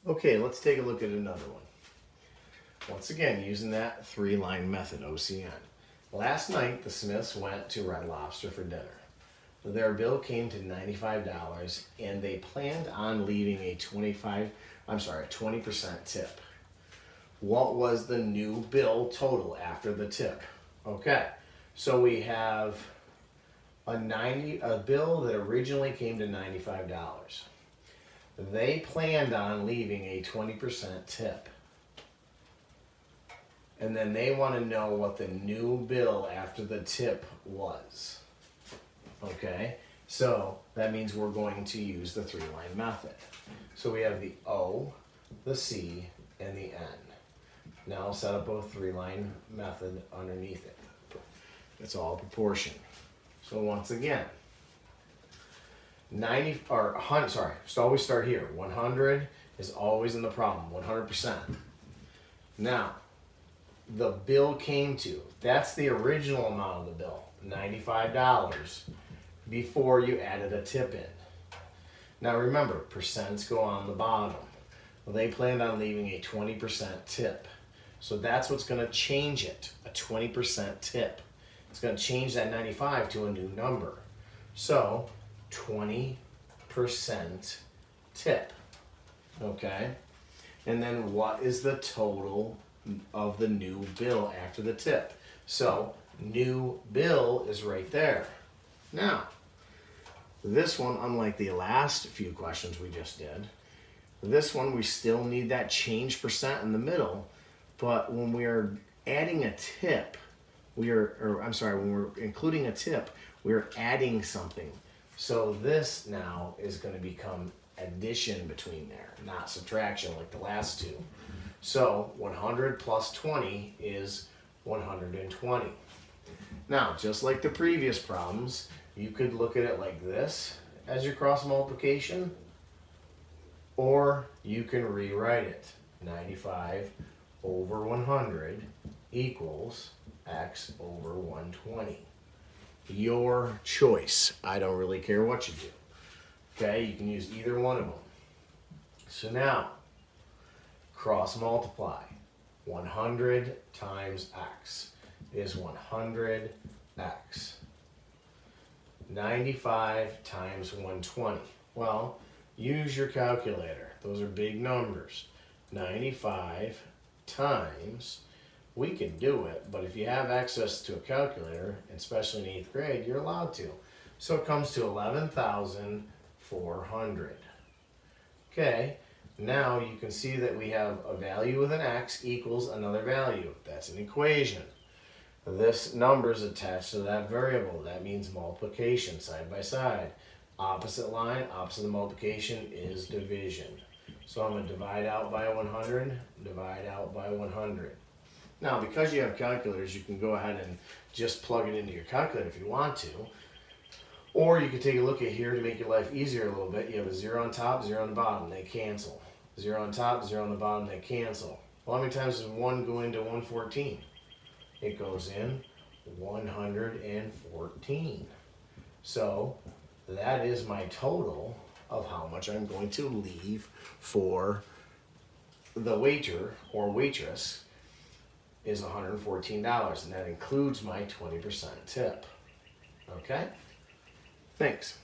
Okay, let's take a look at another one. Once again, using that three-line method, OCN. Last night, the Smiths went to Red Lobster for dinner. Their bill came to $95, and they planned on leaving a 20% tip. What was the new bill total after the tip? Okay, so we have a bill that originally came to $95. They planned on leaving a 20% tip. And then they want to know what the new bill after the tip was. Okay, so that means we're going to use the three-line method. So we have the O, the C, and the N. Now set up a three-line method underneath it. It's all proportion. So once again, so always start here. 100 is always in the problem, 100%. Now, the bill came to, that's the original amount of the bill, $95, before you added a tip in. Now remember, percents go on the bottom. Well, they planned on leaving a 20% tip. So that's what's going to change it, a 20% tip. It's going to change that 95 to a new number. So 20% tip, okay? And then what is the total of the new bill after the tip? So new bill is right there. Now, this one, unlike the last few questions we just did, this one we still need that change percent in the middle, but when we are adding a tip, when we're including a tip, we're adding something. So this now is going to become addition between there, not subtraction like the last two. So 100 plus 20 is 120. Now, just like the previous problems, you could look at it like this as your cross multiplication, or you can rewrite it. 95 over 100 equals x over 120. Your choice. I don't really care what you do. Okay, you can use either one of them. So now, cross multiply. 100 times x is 100x. 95 times 120. Well, use your calculator. Those are big numbers. 95 times, we can do it, but if you have access to a calculator, especially in 8th grade, you're allowed to. So it comes to 11,400. Okay, now you can see that we have a value with an x equals another value. That's an equation. This number is attached to that variable. That means multiplication side by side. Opposite line, opposite of multiplication is division. So I'm going to divide out by 100, divide out by 100. Now, because you have calculators, you can go ahead and just plug it into your calculator if you want to. Or you can take a look at here to make your life easier a little bit. You have a 0 on top, 0 on the bottom. They cancel. 0 on top, 0 on the bottom. They cancel. Well, how many times does 1 go into 114? It goes in 114. So that is my total of how much I'm going to leave for the waiter or waitress is $114, and that includes my 20% tip. Okay? Thanks.